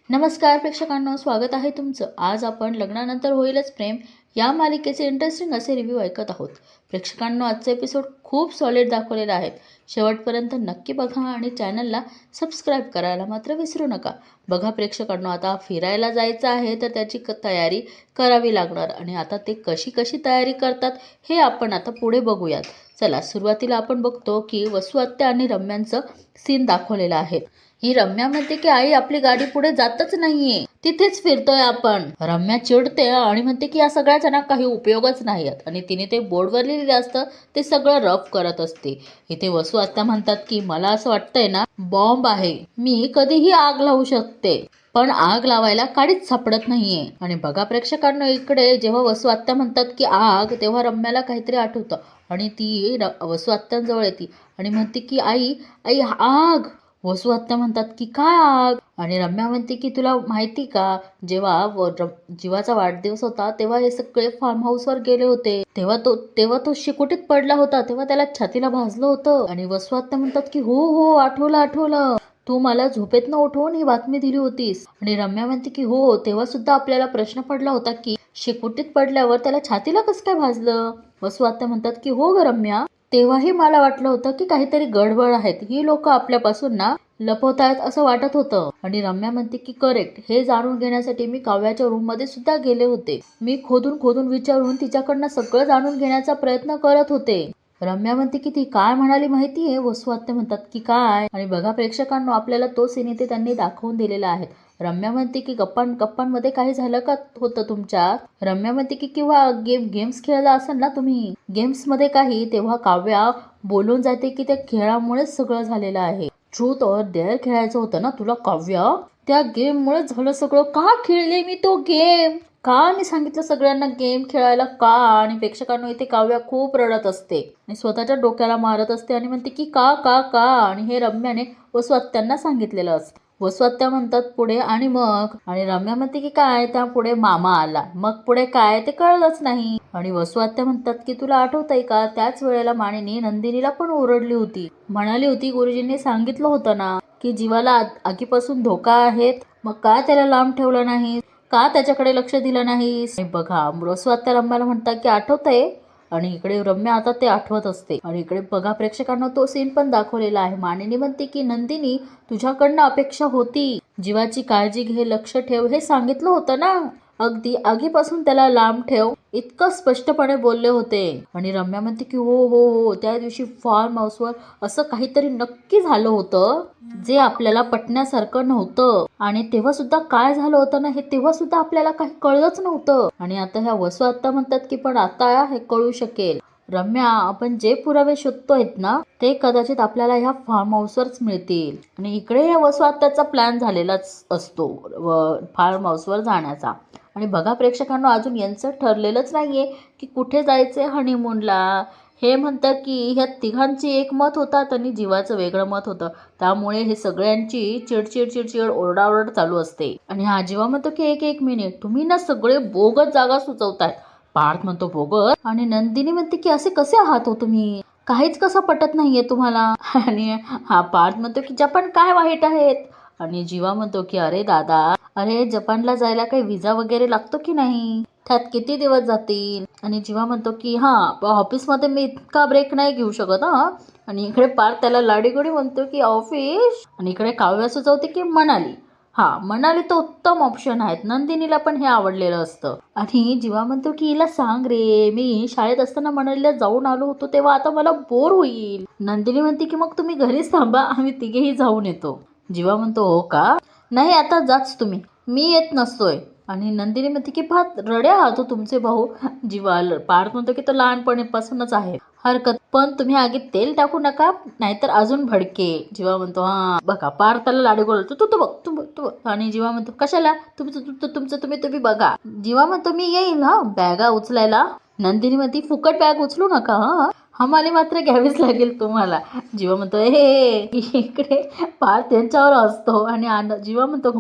नमस्कार प्रेक्षकांनो, स्वागत आहे तुमचं. आज आपण लग्नानंतर होईलच प्रेम या मालिकेचे इंटरेस्टिंग असे रिव्ह्यू ऐकत आहोत. प्रेक्षकांनो, आजचा एपिसोड खूप सॉलिड दाखवलेला आहे. शेवटपर्यंत नक्की बघा आणि चॅनलला सबस्क्राईब करायला मात्र विसरू नका. बघा प्रेक्षकांनो, आता फिरायला जायचं आहे तर त्याची तयारी करावी लागणार आणि आता ते कशी कशी तयारी करतात हे आपण आता पुढे बघूयात. चला, सुरुवातीला आपण बघतो की वसू आत्या आणि रम्यांचं सीन दाखवलेलं आहे. ही रम्या म्हणते की आई, आपली गाडी पुढे जातच नाहीये, तिथेच फिरतोय आपण. रम्या चिडते आणि म्हणते की या सगळ्याचा ना काही उपयोगच नाही आणि तिने ते बोर्डवर लिहिलेलं असतं ते सगळं रफ करत असते. इथे वसू आत्या म्हणतात की मला असं वाटतंय ना, बॉम्ब आहे, मी कधीही आग लावू शकते, पण आग लावायला काडीच सापडत नाहीये. आणि बघा प्रेक्षकांना, इकडे जेव्हा वसू आत्या म्हणतात की आग, तेव्हा रम्याला काहीतरी आठवतं आणि ती वसू आत्यांजवळ येते आणि म्हणते की आई आई आग. वसू आत्या म्हणतात की काय आग? आणि रम्या म्हणते की तुला माहिती का, जेव्हा जीवाचा वाढदिवस होता तेव्हा हे सगळे फार्म हाऊसवर गेले होते, तेव्हा तो शिकोटीत पडला होता, तेव्हा त्याला छातीला भाजलं होतं. आणि वसू आत्या म्हणतात की हो हो, आठवलं, तू मला झोपेतनं उठवून ही बातमी दिली होतीस. आणि रम्या म्हणते की हो, तेव्हा सुद्धा आपल्याला प्रश्न पडला होता की शेकोटीत पडल्यावर त्याला छातीला कसं काय भाजलं. वसू आत्या म्हणतात की हो ग रम्या, तेव्हाही मला वाटलं होतं की काहीतरी गडबड आहेत, ही लोक आपल्यापासून ना लपवतायत असं वाटत होतं. आणि रम्या म्हणते की करेक्ट, हे जाणून घेण्यासाठी मी काव्याच्या रूम मध्ये सुद्धा गेले होते. मी खोदून खोदून विचारून तिच्याकडनं सगळं जाणून घेण्याचा प्रयत्न करत होते. रम्या म्हणते की ती काय म्हणाली माहितीये? वसू आत्या म्हणतात की काय? आणि बघा प्रेक्षकांनो, आपल्याला तो सीन इथे त्यांनी दाखवून दिलेला आहे. रम्या म्हणते की गप्पांमध्ये काही झालं का होतं तुमच्या? रम्या म्हणते की किंवा गेम्स खेळला असेल ना तुम्ही, गेम्स मध्ये काही. तेव्हा काव्या बोलून जाते की त्या खेळामुळेच सगळं झालेलं आहे. ट्रूथ और डेअर खेळायचं होतं ना तुला काव्या, त्या गेम मुळे झालं सगळं. का खेळले मी तो गेम? का मी सांगितलं सगळ्यांना गेम खेळायला का? आणि प्रेक्षकांना इथे काव्या खूप रडत असते आणि स्वतःच्या डोक्याला मारत असते आणि म्हणते की का का का. आणि हे रम्याने वसू आत्यांना सांगितलेलं असतं. वसू आत्या म्हणतात पुढे आणि मग. आणि रम्या म्हणते की काय, त्या पुढे मामा आला, मग पुढे काय ते कळलंच नाही. आणि वसू आत्या म्हणतात की तुला आठवतंय का, त्याच वेळेला माणिनी नंदिनीला पण ओरडली होती, म्हणाली होती गुरुजींनी सांगितलं होतं ना की जीवाला आगीपासून धोका आहेत, मग का त्याला लांब ठेवलं नाही, का त्याच्याकडे लक्ष दिलं नाहीस. बघा, वसू आत्या रम्याला म्हणतात की आठवतंय, आणि इकडे रम्या आता ते आठवत असते. आणि इकडे बघा प्रेक्षकांना, तो सीन पण दाखवलेला आहे. मानिनी म्हणते की नंदिनी, तुझ्याकडनं अपेक्षा होती, जीवाची काळजी घे, लक्ष ठेव, हे सांगितलं होतं ना, अगदी आगीपासून त्याला लांब ठेव, इतकं स्पष्टपणे बोलले होते. आणि रम्या म्हणते की हो हो हो, त्या दिवशी फार्म हाऊसवर असं काहीतरी नक्की झालं होतं जे आपल्याला पटण्यासारखं नव्हतं. आणि तेव्हा सुद्धा काय झालं होतं ना, हे तेव्हा सुद्धा आपल्याला काही कळलंच नव्हतं. आणि आता ह्या वसू आत्या म्हणतात की पण आता हे कळू शकेल. रम्या, आपण जे पुरावे शोधतोय ना, ते कदाचित आपल्याला ह्या फार्म हाऊसवरच मिळतील. आणि इकडे या वसू आत्याचा प्लॅन झालेलाच असतो फार्म हाऊसवर जाण्याचा. आणि बघा प्रेक्षकांना, अजून यांचं ठरलेलंच नाहीये की कुठे जायचंय हनीमूनला. हे म्हणतात की ह्या तिघांची एक मत होतात आणि जीवाचं वेगळं मत होतं, त्यामुळे हे सगळ्यांची चिडचिड ओरडाओरड चालू असते. आणि हा जीवा म्हणतो की एक एक मिनिट, तुम्ही ना सगळे बोगस जागा सुचवताय. पार्थ म्हणतो बोगस, आणि नंदिनी म्हणते की असे कसे आहात हो तुम्ही, काहीच कसं पटत नाहीये तुम्हाला. आणि हा पार्थ म्हणतो की जपान काय वाईट आहेत. आणि जीवा म्हणतो की अरे दादा, अरे जपानला जायला काही विजा वगैरे लागतो की नाही, त्यात किती दिवस जातील. आणि जीवा म्हणतो की हा, ऑफिसमध्ये मी इतका ब्रेक नाही घेऊ शकत हा. आणि इकडे पार्थ त्याला लाडीगोडी म्हणतो की ऑफिस. आणि इकडे काव्या सुचवते की मनाली. हा, मनाली तर उत्तम ऑप्शन आहेत, नंदिनीला पण हे आवडलेलं असतं. आणि जीवा म्हणतो की हिला सांग रे, मी शाळेत असताना मनालीला जाऊन आलो होतो तेव्हा, आता मला बोर होईल. नंदिनी म्हणते की मग तुम्ही घरीच थांबा, आम्ही तिघेही जाऊन येतो. जीवा म्हणतो हो का, नाही आता जाच तुम्ही, मी येत नसतोय. आणि नंदिनी म्हणते की फार रडे आहात हो तुमचे भाऊ. जीवा पार्थ म्हणतो की तो लहानपणीपासूनच आहे, हरकत, पण तुम्ही आगीत तेल टाकू नका, नाहीतर अजून भडके. जीवा म्हणतो हा बघा, पार्थाला लाडू बोलतो, तू तू बघ तू बघ तू बघ. आणि जीवा म्हणतो कशाला, तुमचं तुम्ही बघा. जीवा म्हणतो मी येईल हा बॅगा उचलायला. नंदिनी म्हणते फुकट बॅग उचलू नका हा, हमाली मात्र घ्यावीच लागेल तुम्हाला. जीवा म्हणतो हे इकडे पार्थ त्यांच्यावर असतो. आणि जीवा म्हणतो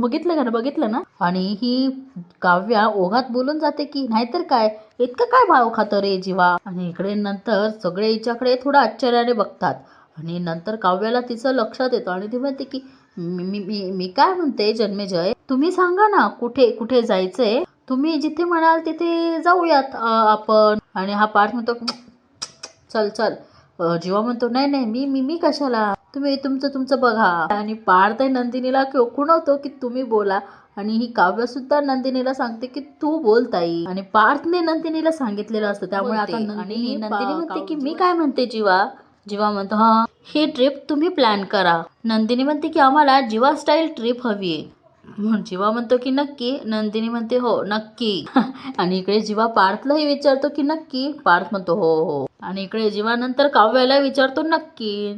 बघितलं ना. आणि ही काव्या ओघात बोलून जाते की नाहीतर काय, इतकं काय भाव खातो रे जीवा. आणि इकडे नंतर सगळे हिच्याकडे थोडं आश्चर्याने बघतात. आणि नंतर काव्याला तिचं लक्षात येतं आणि ती म्हणते की मी काय म्हणते जन्मेजय, तुम्ही सांगा ना कुठे कुठे जायचंय. तुम्ही जिथे म्हणाल तिथे जाऊयात आपण. आणि हा पार्थ म्हणतो चल चल. जीवा म्हणतो नाही नाही मी मी मी कशाला, तुम्ही तुमचं तुमचं बघा. आणि पार्थ नंदिनीला खुणवतो की तुम्ही बोला. आणि ही काव्य सुद्धा नंदिनीला सांगते की तू बोल ताई. आणि पार्थने नंदिनीला सांगितलेलं असतं त्यामुळे आता नंदिनी म्हणते की मी काय म्हणते जीवा. जीवा म्हणतो हा ही ट्रिप तुम्ही प्लॅन करा. नंदिनी म्हणते की आम्हाला जीवा स्टाईल ट्रिप हवी आहे. जीवा म्हणतो की नक्की. नंदिनी म्हणते हो नक्की. आणि इकडे जीवा पार्थलाही विचारतो की नक्की. पार्थ म्हणतो हो हो. आणि इकडे जीवा नंतर काव्याला विचारतो नक्की.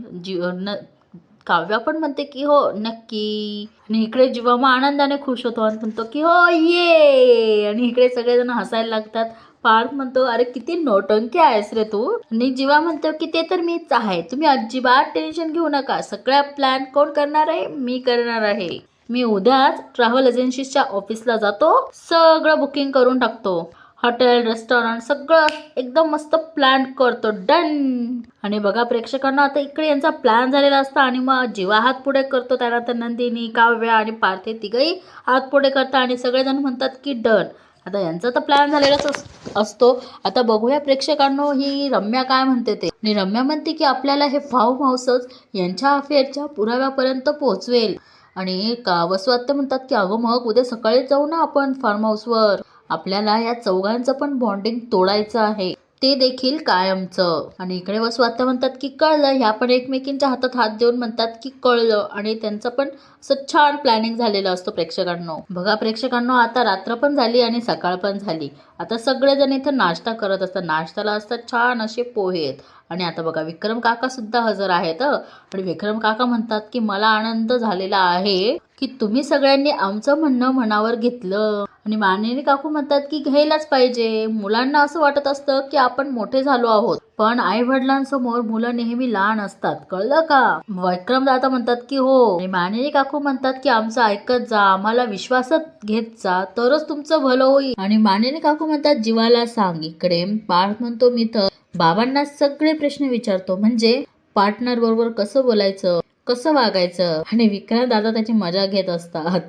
काव्या पण म्हणते की हो नक्की. आणि इकडे जीवा मग आनंदाने खुश होतो आणि म्हणतो की हो ये. आणि इकडे सगळेजण हसायला लागतात. पार्थ म्हणतो अरे किती नौटंकी आहेस रे तू. आणि जीवा म्हणतो की ते तर मीच आहे, तुम्ही अजिबात टेन्शन घेऊ नका. सगळ्या प्लॅन कोण करणार आहे, मी करणार आहे. मी उद्याच ट्रॅव्हल एजन्सीच्या ऑफिसला जातो, सगळं बुकिंग करून टाकतो. हॉटेल रेस्टॉरंट सगळं एकदम मस्त प्लॅन करतो. डन. आणि बघा प्रेक्षकांना आता इकडे यांचा प्लॅन झालेला असता. आणि मग जीवा हात पुढे करतो, त्यानंतर नंदिनी, काव्या आणि पार्थ तिघही हात पुढे करतात आणि सगळेजण म्हणतात की डन. आता यांचा तर प्लॅन झालेलाच असतो. आता बघूया प्रेक्षकांनो ही रम्या काय म्हणते ते. आणि रम्या म्हणते की आपल्याला हे फार्म हाऊसच यांच्या अफेअरच्या पुराव्यापर्यंत पोहोचवेल. आणि वसुआत्या म्हणतात की अगं मग उद्या सकाळी जाऊ ना आपण फार्म हाऊसवर. आपल्याला या चौघांचं पण बॉन्डिंग तोडायचं आहे, ते देखील कायमचं. आणि इकडे वसुआत्या म्हणतात की कळलं. ह्या पण एकमेकींच्या हातात हात देऊन म्हणतात की कळलं. आणि त्यांचं पण असं छान प्लॅनिंग झालेलं असतं प्रेक्षकांनो. बघा प्रेक्षकांनो आता रात्र पण झाली आणि सकाळ पण झाली. आता सगळेजण इथं नाश्ता करत असतात. नाश्त्याला असतात छान असे पोहे. आणि आता बघा विक्रम काका सुद्धा हजर आहेत. आणि विक्रम काका म्हणतात की मला आनंद झालेला आहे की तुम्ही सगळ्यांनी आमचं म्हणणं मनावर घेतलं. आणि मानिनी काकू म्हणतात की घ्यायलाच पाहिजे. मुलांना असं वाटत असतं की आपण मोठे झालो आहोत, पण आई वडिलांसमोर मुलं नेहमी लहान असतात, कळलं का. विक्रम दादा म्हणतात की हो. आणि मानिनी काकू म्हणतात की आमचं ऐकत जा, आम्हाला विश्वासात घेत जा, तरच तुमचं भलं होईल. आणि मानिनी काकू म्हणतात जीवाला सांग. इकडे पार्थ म्हणतो मी तर बाबांना सगळे प्रश्न विचारतो, म्हणजे पार्टनर बरोबर कसं बोलायचं, कसं वागायचं. आणि विक्रांत दादा त्याची मजा घेत असतात.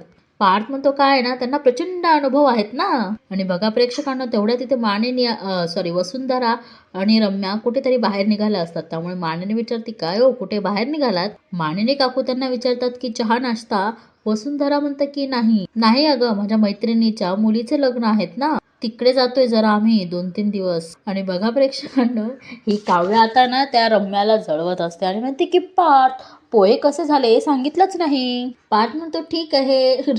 पार्थ म्हणतो काय ना त्यांना प्रचंड अनुभव आहेत ना. आणि बघा प्रेक्षकांना तेवढ्या तिथे मानिनी वसुंधरा आणि रम्या कुठेतरी बाहेर निघाल्या असतात. त्यामुळे मानिनी विचारते काय हो कुठे बाहेर निघालात. मानिनी काकू त्यांना विचारतात की चहा नाश्ता. वसुंधरा म्हणतात की नाही अगं माझ्या मैत्रिणीच्या मुलीचे लग्न आहेत ना, तिकडे जातोय जरा आम्ही 2-3 दिवस. आणि बघा प्रेक्षकांना ही काव्य आता ना त्या रम्याला जळवत असते आणि म्हणते की पार्थ पोहे कसे झाले हे सांगितलंच नाही. पार्थ म्हणतो ठीक आहे.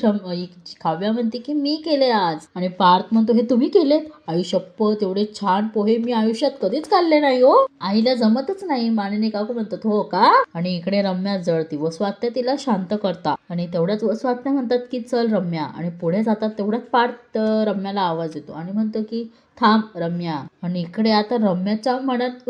काव्या म्हणते की मी केले आज. आणि पार्थ म्हणतो हे तुम्ही केलेत. आई शप्पथ एवढे छान पोहे मी आयुष्यात कधीच खाल्ले नाही हो, आईला जमतच नाही. मानिनी काकू म्हणतात हो का. आणि इकडे रम्या जळती. वसुआत्या तिला शांत करता. आणि तेवढ्याच वसुआत्या म्हणतात की चल रम्या. आणि पुढे जातात तेवढ्याच पार्थ रम्याला आवाज येतो आणि म्हणतो की थांब रम्या. आणि इकडे आता रम्याच्या मनात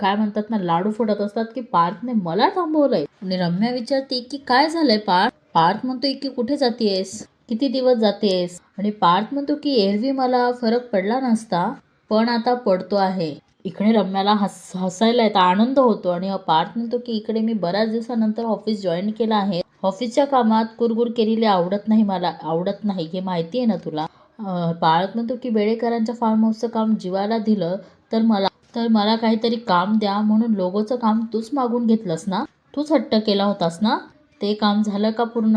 काय म्हणतात ना लाडू फोडत असतात की पार्थने मला थांबवलंय. आणि रम्या विचारते की काय झालंय पार्थ. पार्थ म्हणतो की कुठे जातेस, किती दिवस जातेस. आणि पार्थ म्हणतो की एरवी मला फरक पडला नसता, पण आता पडतो आहे. इकडे रम्याला हसायला येतं, आनंद होतो. आणि पार्थ म्हणतो की इकडे मी बऱ्याच दिवसानंतर ऑफिस जॉईन केलं आहे. ऑफिसच्या कामात कुरकुर केलेली आवडत नाही हे माहिती आहे ना तुला. पार्थ म्हणतो की बेडेकरांच्या फार्म हाऊसचं काम जीवाला दिलं तर मला काहीतरी काम द्या म्हणून लोगोचं काम तूच मागून घेतलंस ना, तूच हट्ट केला होतास ना, ते काम झालं का पूर्ण.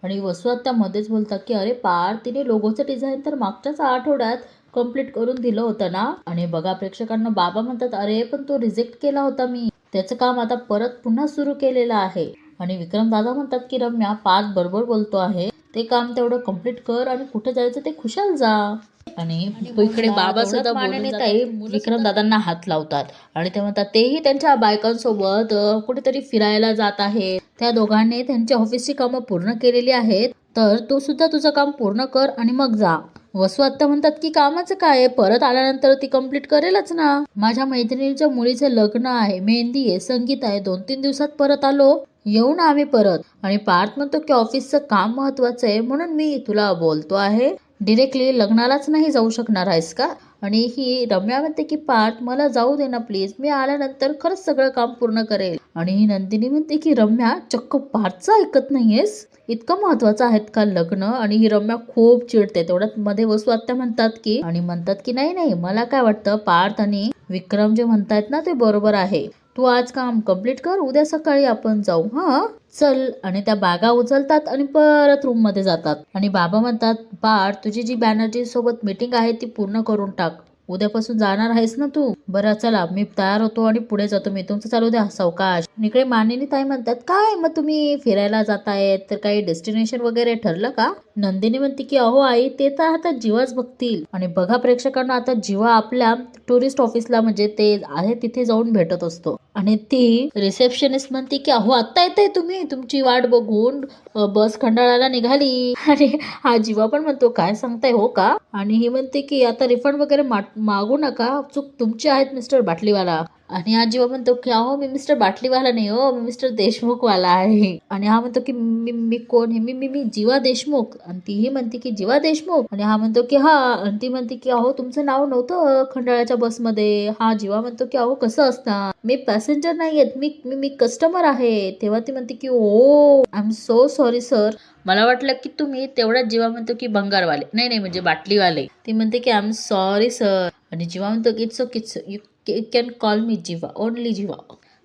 आणि वसुआत्या मध्येच बोलतात की अरे पार्थ तिने लोगोचं डिझाईन तर मागच्याच आठवड्यात कंप्लीट करून दिलं होतं ना. आणि बघा प्रेक्षकांना बाबा म्हणतात अरे पण तो रिजेक्ट केला होता मी, त्याचं काम आता परत पुन्हा सुरू केलेलं आहे. आणि विक्रम दादा म्हणतात की रम्या पार्थ बरोबर बोलतो आहे, ते काम तेवढं कंप्लीट कर आणि कुठे जायचं ते खुशाल जा. आणि तो इकडे बाबा सुद्धा ताई विक्रम दादांना हात लावतात आणि ते म्हणतात तेही त्यांच्या बायकांसोबत कुठेतरी फिरायला जात आहे. त्या दोघांनी त्यांच्या ऑफिसची कामं पूर्ण केलेली आहेत, तर तू सुद्धा तुझं काम पूर्ण कर आणि मग जा. वसुआत्या म्हणतात की कामाचं काय, परत आल्यानंतर ती कंप्लीट करेलच ना. माझ्या मैत्रिणीच्या मुलीचं लग्न आहे, मेहंदी आहे, संगीत आहे, 2-3 दिवसात परत आलो येऊ ना आम्ही परत. आणि पार्थ म्हणतो की ऑफिसचं काम महत्वाचं आहे म्हणून मी तुला बोलतो आहे, डिरेक्टली लग्नालाच नाही जाऊ शकणार आहेस का. आणि ही रम्या म्हणते की पार्थ मला जाऊ दे ना प्लीज, मी आल्यानंतर खरंच सगळं काम पूर्ण करेल. आणि ही नंदिनी म्हणते की रम्या चक्क पार्थचं ऐकत नाहीयेस, इतकं महत्वाचं आहेत का लग्न. आणि ही रम्या खूप चिडते. तेवढ्यात मध्ये वसू आत्या म्हणतात की नाही नाही, मला काय वाटतं पार्थ आणि विक्रम जे म्हणतायत ना ते बरोबर आहे. तू आज काम कम्प्लीट कर, उद्या सकाळी आपण जाऊ. हा चल. आणि त्या बॅगा उचलतात आणि परत रूम मध्ये जातात. आणि बाबा म्हणतात पार्थ तुझी जी बॅनर्जी सोबत मीटिंग आहे ती पूर्ण करून टाक, उद्यापासून जाणार आहेस ना तू. बरं चला मी तयार होतो आणि पुढे जातो, मी तुमचं चालू द्या सावकाश. इकडे मानिनी ताई म्हणतात काय मग तुम्ही फिरायला जातायत तर काही डेस्टिनेशन वगैरे ठरलं का. नंदिनी म्हणते की अहो आई ते तर आता जीवाच बघतील. आणि बघा प्रेक्षकांना, आता जीवा आपल्या टुरिस्ट ऑफिसला म्हणजे ते आहे तिथे जाऊन भेटत असतो. आणि ती रिसेप्शनिस्ट म्हणते की अहो आत्ता येते तुम्ही, तुमची वाट बघून बस खंडाळाला निघाली. आणि हा जीवा पण म्हणतो काय सांगताय हो का. आणि ही म्हणते की आता रिफंड वगैरे मागू नका, चूक तुमची आहेत मिस्टर बाटलीवाला. आणि हा जीवा म्हणतो की अहो मी मिस्टर बाटलीवाला नाही हो, मी मिस्टर देशमुख वाला आहे. आणि हा म्हणतो की मी मी कोण आहे, मी मी मी जीवा देशमुख. आणि तीही म्हणते की जीवा देशमुख. आणि हा म्हणतो की हा. आणि ती म्हणते की अहो तुमचं नाव नव्हतं खंडाळ्याच्या बसमध्ये. हा जीवा म्हणतो की अहो कसं असतं, मी पॅसेंजर नाहीयेत, मी मी मी कस्टमर आहे. तेव्हा ती म्हणते की oh I am so sorry sir, मला वाटलं की तुम्ही. तेवढ्याच जीवा म्हणतो की भंगारवाले, नाही नाही म्हणजे बाटलीवाले. ती म्हणते की आय एम सॉरी सर. आणि जीवा म्हणतो की it's okay, you can call me Jeeva, only Jeeva.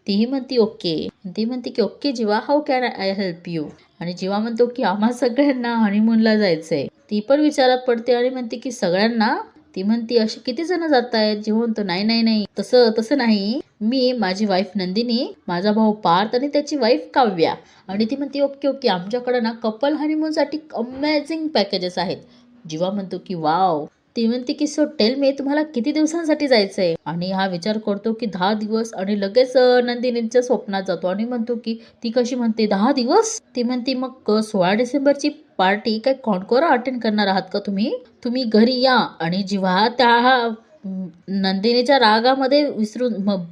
तीही म्हणती ओके. ती म्हणते की okay Jeeva, how can I help you. आणि जीवा म्हणतो की आम्हा सगळ्यांना हनीमूनला जायचंय. ती पण विचारात पडते आणि म्हणते की सगळ्यांना. ती म्हणती असे किती जण जात आहेत. जीवा म्हणतो नाही नाही नाही, तसं तसं नाही, मी, माझी वाईफ नंदिनी, माझा भाऊ पार्थ आणि त्याची वाईफ काव्या. आणि ती म्हणते ओके ओके, आमच्याकडे ना कपल हनीमून साठी अमेझिंग पॅकेजेस आहेत. जीवा म्हणतो की वाव. ती म्हणते की सो टेल मी, तुम्हाला किती दिवसांसाठी जायचंय. आणि हा विचार करतो की 10 दिवस. आणि लगेच नंदिनीच्या स्वप्नात जातो आणि म्हणतो की ती कशी म्हणते 10 दिवस. ती म्हणते मग 16 डिसेंबरची पार्टी काय कॉन्कोरा अटेंड करणार आहात का तुम्ही, तुम्ही घरी या. आणि जेव्हा त्या नंदिनीच्या रागामध्ये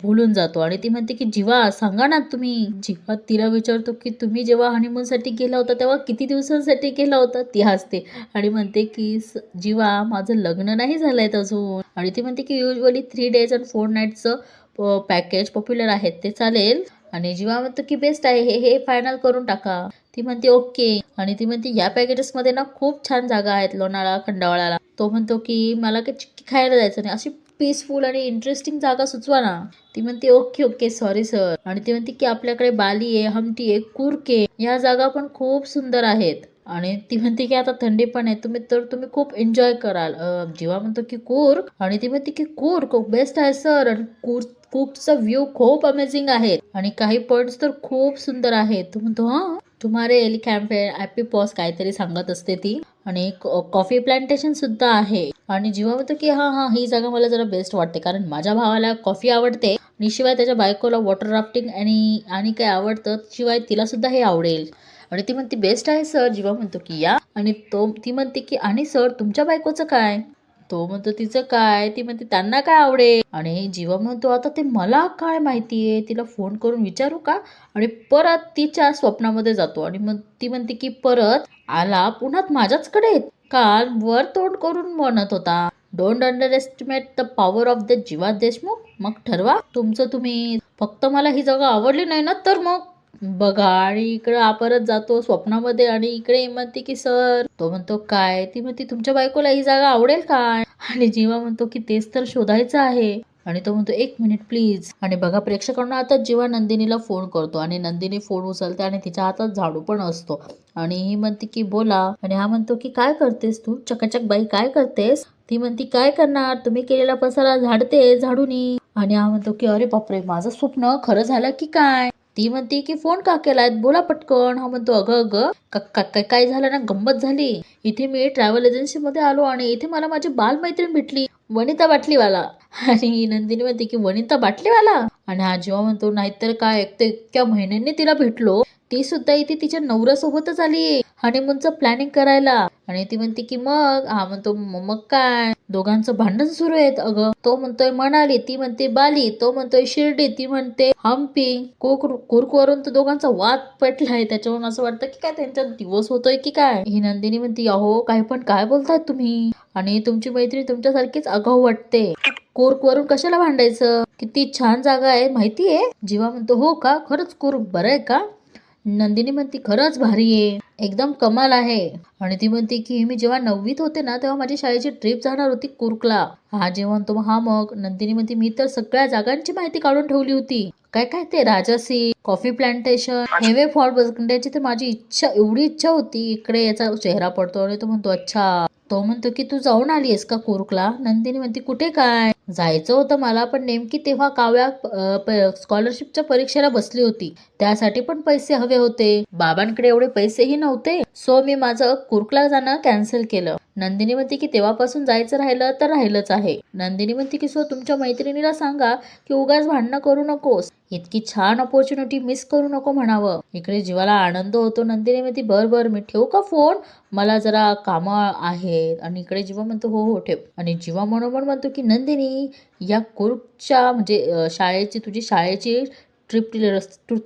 भुलून जातो. आणि ती म्हणते की जीवा सांगा ना तुम्ही. जीवा तिला विचारतो की तुम्ही जेव्हा हनीमून साठी गेला होता तेव्हा किती दिवसांसाठी गेला होता. ती हसते आणि म्हणते की जीवा माझं लग्न नाही झालंय अजून. आणि ती म्हणते की usually 3 days and 4 nights package popular आहेत, ते चालेल. आणि जीवा म्हणतो की बेस्ट आहे, हे फायनल करून टाका. ती म्हणते ओके. आणि ती म्हणते या पॅकेजेस मध्ये ना खूप छान जागा आहेत लोणाळा खंडाळाला. तो म्हणतो की मला काही चिक्की खायला जायचं नाही, अशी पीसफुल आणि इंटरेस्टिंग जागा सुचवा ना. ती म्हणते ओके ओके सॉरी सर. आणि ती म्हणते की आपल्याकडे बाली आहे, हमटी आहे, कूर्ग आहे, या जागा पण खूप सुंदर आहेत. आणि ती म्हणते की आता थंडी पण आहे, तुम्ही खूप एन्जॉय कराल. जीवा म्हणतो की कूर्ग. आणि ती म्हणते की कूर्ग बेस्ट आहे सर. आणि कूर्गचा व्ह्यू खूप अमेझिंग आहे आणि काही पॉइंट्स तर खूप सुंदर आहेत. तो म्हणतो हा तुम्हारे एलिकॅम्प ॲपी पॉस काहीतरी सांगत असते ती. आणि कॉफी प्लांटेशन सुद्धा आहे. आणि जीवा म्हणतो की हा हा ही जागा मला जरा बेस्ट वाटते, कारण माझ्या भावाला कॉफी आवडते आणि शिवाय त्याच्या बायकोला वॉटर राफ्टिंग आणि काय आवडतं, शिवाय तिला सुद्धा हे आवडेल. आणि ती म्हणते बेस्ट आहे सर. जीवा म्हणतो की या. आणि ती म्हणते की आणि सर तुमच्या बायकोचं काय. तो म्हणतो तिचं काय. ती म्हणते त्यांना काय आवडेल. आणि जीवा म्हणतो आता ते मला काय माहितीये, तिला फोन करून विचारू का. आणि परत तिच्या स्वप्नामध्ये जातो. आणि मग ती म्हणते की परत आला पुन्हा माझ्याचकडे. काल वर तोंड करून म्हणत होता don't underestimate the power of the Jeeva Deshmukh. मग ठरवा तुमचं तुम्ही, फक्त मला ही जागा आवडली नाही ना तर मग बघा. आणि इकडं परत जातो स्वप्नामध्ये. आणि इकडे म्हणते की सर. तो म्हणतो काय. ती म्हणते तुमच्या बायकोला ही जागा आवडेल काय. आणि जीवा म्हणतो की तेच तर शोधायचं आहे. आणि तो म्हणतो 1 मिनिट प्लीज. आणि बघा प्रेक्षकांना, आता जीवा नंदिनीला फोन करतो आणि नंदिनी फोन उचलते आणि तिच्या हातात झाडू पण असतो. आणि ही म्हणते की बोला. आणि हा म्हणतो की काय करतेस तू चकाचक बाई, काय करतेस. ती म्हणती काय करणार, तुम्ही केलेला पसारा झाडते झाडूनी. आणि हा म्हणतो की अरे बापरे, माझं स्वप्न खरं झालं की काय. ती म्हणते की फोन का केलाय, बोला पटकन. हा म्हणतो अगं अगं काय झालं ना, गंमत झाली. इथे मी ट्रॅव्हल एजन्सी मध्ये आलो आणि इथे मला माझी बालमैत्रीण भेटली, वनिता बाटलीवाला. आणि नंदिनी म्हणते की वनिता बाटलीवाला. आणि हा जेव्हा म्हणतो नाहीतर काय, इतक्या महिन्यांनी तिला भेटलो, ती सुद्धा इथे तिच्या नवऱ्यासोबतच आली हनीमूनचं प्लॅनिंग करायला. आणि ती म्हणते की मग. हा म्हणतो मग काय, दोघांचं भांडण सुरू आहे. अगं तो म्हणतोय मनाली, ती म्हणते बाली, तो म्हणतोय शिर्डी, ती म्हणते हम्पी. कुर्कवरून तर दोघांचा वाद पेटलाय. त्याच्यावरून असं वाटतं की काय त्यांच्यात दिवस होतोय की काय. ही नंदिनी म्हणते अहो काही पण काय बोलताय तुम्ही, आणि तुमची मैत्री तुमच्यासारखीच आगाऊ वाटते. कोर्क वरून कशाला भांडायचं, किती छान जागा आहे माहितीये. जीवा म्हणतो हो का, खरंच कोर्क बरं आहे का. नंदिनी म्हणती खरंच भारी आहे, एकदम कमाल आहे. आणि ती म्हणते की मी जेव्हा 9वीत होते ना तेव्हा माझी शाळेची ट्रिप जाणार होती कुर्कला. हा जेव्हा म्हणतो हा मग. नंदिनी म्हणते मी तर सगळ्या जागांची माहिती काढून ठेवली होती. काय काय ते राजासी, कॉफी प्लांटेशन, हेवे फॉर्ट बघण्याची तर माझी इच्छा, एवढी इच्छा होती. इकडे याचा चेहरा पडतो आणि तो म्हणतो अच्छा. तो म्हणतो की तू जाऊन आलीयस का कुर्कला. नंदिनी म्हणते कुठे काय, जायचं होतं मला, पण नेमकी तेव्हा काव्या स्कॉलरशिपच्या परीक्षेला बसली होती, त्यासाठी पण पैसे हवे होते. बाबांकडे एवढे पैसेही नव्हते, सो मी माझं कुर्कला जाणं कॅन्सल केलं. नंदिनी म्हणते की तेव्हापासून जायचं राहिलं तर राहिलंच आहे. नंदिनी म्हणते की सो तुमच्या मैत्रिणीला सांगा की उगाच भांडणं करू नकोस, इतकी छान ऑपॉर्च्युनिटी मिस करू नको म्हणावं. इकडे जीवाला आनंद होतो. नंदिनी म्हणते बर मी ठेवू का फोन, मला जरा कामं आहेत. आणि इकडे जीवा म्हणतो हो हो ठेव. आणि जीवा मनोमन म्हणतो की नंदिनी या कुर्कच्या म्हणजे तुझी शाळेची ट्रिप,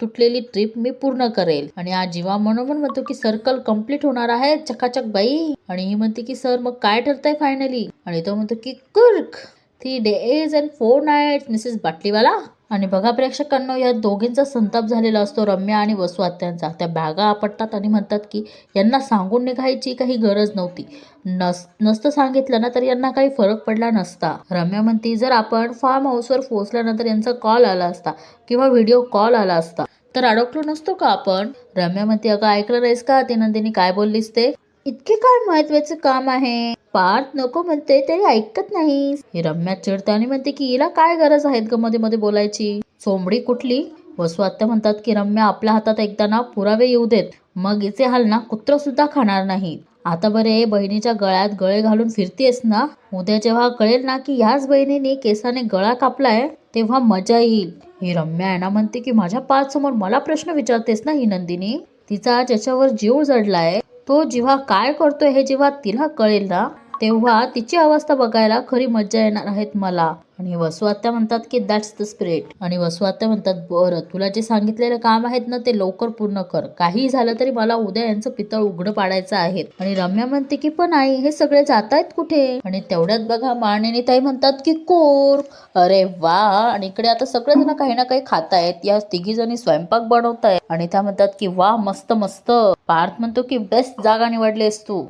तुटलेली ट्रिप मी पूर्ण करेल. आणि आज जीवा मनोमन म्हणतो की सर्कल कम्प्लीट होणार आहे चकाचक बाई. आणि ही म्हणते की सर मग काय ठरतंय फायनली. आणि तो म्हणतो की कुर्क 3 days and 4 nights Mrs Batliwala. आणि बघा प्रेक्षकांनो, या दोघींचा संताप झालेला असतो, रम्या आणि वसू आत्यांचा. त्या बॅगा आपटतात आणि म्हणतात की यांना सांगून निघायची काही गरज नव्हती. नसतं सांगितलं ना तर यांना काही फरक पडला नसता. रम्या म्हणती जर आपण फार्म हाऊसवर पोहोचल्यानंतर यांचा कॉल आला असता किंवा व्हिडिओ कॉल आला असता तर अडकलो नसतो का आपण. रम्या म्हणते अगं ऐकलं नाहीस का ते नंदिनी काय बोललीस ते, इतके काय महत्वाचे काम आहे. पार्थ नको म्हणते तरी ऐकत नाही. ही रम्या चिडते आणि म्हणते की हिला काय गरज आहे ग मध्ये मध्ये बोलायची, चोंबडी कुठली. वसू आत्या म्हणतात की रम्या आपल्या हातात एकदा ना पुरावे येऊ देत, मग हिचे हाल ना कुत्र सुद्धा खाणार नाही. आता बरे बहिणीच्या गळ्यात गळे घालून फिरतेस ना, उद्या जेव्हा कळेल ना की ह्याच बहिणीने केसाने गळा कापलाय तेव्हा मजा येईल. ही रम्या आहे ना म्हणते की माझ्या पार्थ समोर मला प्रश्न विचारतेस ना. ही नंदिनी, तिचा ज्याच्यावर जीव जडलाय तो जेव्हा काय करतोय हे जेव्हा तिला कळेल ना तेव्हा तिची अवस्था बघायला खरी मज्जा येणार आहेत मला. आणि वसू आत्या म्हणतात की दॅट्स द स्पिरिट. आणि वसू आत्या म्हणतात बरं तुला जे सांगितलेलं काम आहेत ना ते लवकर पूर्ण कर, काही झालं तरी मला उद्या यांचं पितळ उघडं पाडायचं आहे. आणि रम्या म्हणते की पण आई हे सगळे जात आहेत कुठे. आणि तेवढ्यात बघा मानिनी ताई म्हणतात की कोर, अरे वा. आणि इकडे आता सगळेजण काही ना काही खातायत, या तिघी जणी स्वयंपाक बनवतायत. आणि त्या म्हणतात की वा मस्त मस्त. पार्थ म्हणतो की बेस्ट जागा निवडलीस तू.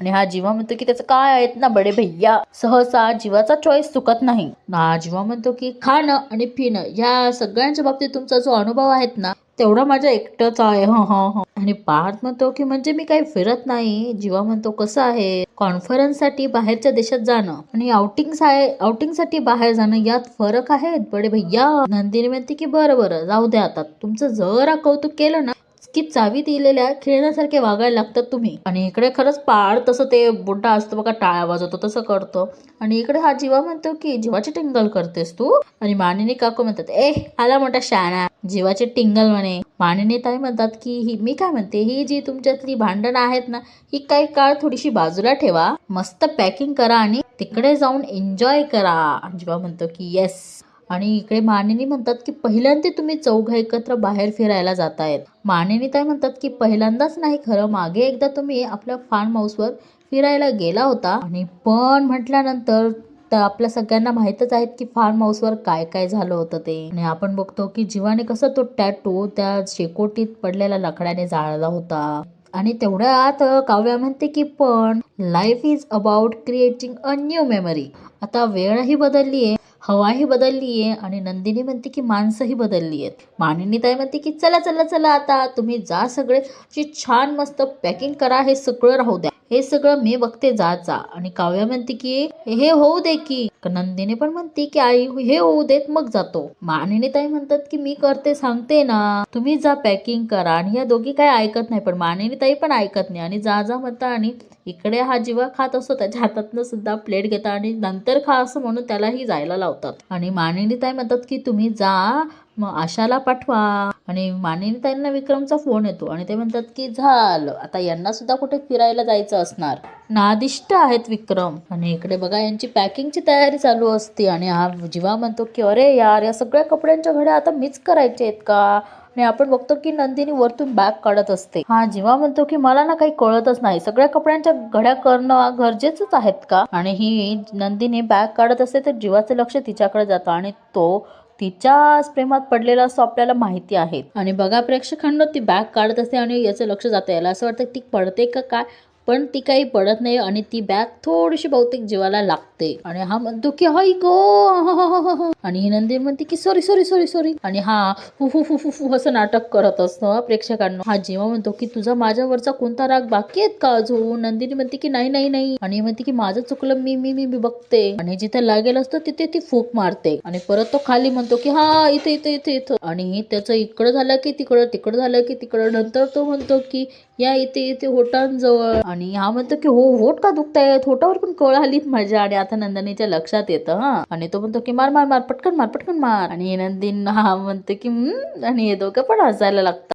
आणि हा जीवा म्हणतो की त्याचं काय आहेत ना बडे भैया, सहसा जीवाचा चॉईस चुकत नाही ना. जीवा म्हणतो की खाणं आणि पिणं या सगळ्यांच्या बाबतीत तुमचा जो अनुभव आहेत ना तेवढा माझ्या एकटंच आहे. आणि पार्थ म्हणतो की म्हणजे मी काही फिरत नाही. जीवा म्हणतो कसं आहे, कॉन्फरन्स साठी बाहेरच्या देशात जाणं आणि आउटिंग साठी बाहेर जाणं यात फरक आहे बडे भैया. नंदिनी म्हणते की बरं जाऊ द्या, आता तुमचं जरा कौतुक केलं ना की चावी दिलेल्या खेळण्यासारखे वागायला लागतात तुम्ही. आणि इकडे खरंच पार्थ तसं ते बुड्ढा असतो बघा टाळ्या वाजवतो तसं करतो. आणि इकडे हा जीवा म्हणतो की जीवाची टिंगल करतेस तू. आणि मानिनी काकू म्हणतात आला मोठा शाणा, जीवाची टिंगल म्हणे. मानिनी ताई म्हणतात की ही मी काय म्हणते, ही जी तुमच्यातली भांडणं आहेत ना ही काही काळ थोडीशी बाजूला ठेवा, मस्त पॅकिंग करा आणि तिकडे जाऊन एन्जॉय करा. जीवा म्हणतो की येस. आणि इकडे मानिनी म्हणतात की पहिल्यांदा तुम्ही चौघं एकत्र बाहेर फिरायला जातायत. मानिनी ताई म्हणतात की पहिल्यांदाच नाही, खरं मागे एकदा तुम्ही आपल्या फार्म हाऊसवर फिरायला गेला होता. आणि पण म्हटल्यानंतर तर आपल्या सगळ्यांना माहीतच आहेत की फार्म हाऊसवर काय काय झालं होतं ते. आणि आपण बघतो की जीवाने कसं तो टॅटू त्या शेकोटीत पडलेल्या लाकडाने जाळला होता. आणि तेवढ्यात काव्या म्हणते की पण life is about creating a new memory. आता वेळही बदलली आहे, हवाही बदलली आहे आणि नंदिनी म्हणते की माणसंही बदलली आहेत. मानिनी ताई म्हणते की चला आता तुम्ही जा, सगळे छान मस्त पॅकिंग करा, हे सगळं राहू द्या, हे सगळं मी बघते, जा. आणि काव्या म्हणते की हे होऊ दे की. नंदिनी पण म्हणते की आई हे होऊ देत मग जातो. मानिनी ताई म्हणतात की मी करते सांगते ना, तुम्ही जा पॅकिंग करा. आणि या दोघी काय ऐकत नाही, पण मानिनी ताई पण ऐकत नाही आणि जा म्हणता. आणि इकडे हा जीवा खात असतो, त्याच्या हातातनं सुद्धा प्लेट घेतात आणि नंतर खा असं म्हणून त्यालाही जायला लावतात. आणि मानिनी ताई म्हणतात की तुम्ही जा, मग आशाला पाठवा. आणि मानिनी ताईंना विक्रमचा फोन येतो आणि ते म्हणतात की झालं आता यांना सुद्धा कुठे फिरायला जायचं असणार. नादिष्ट आहेत विक्रम. आणि इकडे बघा यांची पॅकिंगची तयारी चालू असते आणि हा जीवा म्हणतो की अरे यार, या सगळ्या कपड्यांच्या घड्या आता मीच करायच्या आहेत का. आणि आपण बघतो की नंदिनी वरतून बॅग काढत असते. हा जीवा म्हणतो की मला ना काही कळतच नाही, सगळ्या कपड्यांच्या घड्या करणं गरजेचंच आहेत का. आणि ही नंदिनी बॅग काढत असते तर जीवाचं लक्ष तिच्याकडे जातं आणि तो तिच्याच प्रेमात पडलेला असतो आपल्याला माहिती आहे. आणि बघा प्रेक्षकांना, ती बॅग काढत असते आणि याचं लक्ष जातं. याला असं वाटतं ती पडते का काय, पण ती काही पडत नाही आणि ती बॅग थोडीशी बहुतेक जीवाला लागते. आणि हा म्हणतो की हाय गो. आणि ही नंदिनी म्हणते की सॉरी सॉरी सॉरी सॉरी. आणि हा हु हु हु हु हु असं नाटक करत असतो प्रेक्षकांना. हा जीवा म्हणतो की तुझा माझ्यावरचा कोणता राग बाकी आहेत का अजून. नंदिनी म्हणते की नाही नाही नाही. आणि म्हणते की माझं चुकलं, मी मी मी मी बघते. आणि जिथे लागेल असतो तिथे ती फूक मारते. आणि परत तो खाली म्हणतो की हा इथे इथे इथे इथं. आणि त्याचं इकडं झालं की तिकडं, तिकडं झालं की तिकडं. नंतर तो म्हणतो की या इथे इथे होटांजवळ. आणि हा म्हणतो की हो, होट का दुखतायत, होटावर पण कळ आलीत माझ्या. आणि आता नंदिनीच्या लक्षात येतं. हा आणि तो म्हणतो की मार मार मार, पटकन मार पटकन मार. आणि नंदिनी हा म्हणतो की आणि हे दोघं पण हसायला लागतात.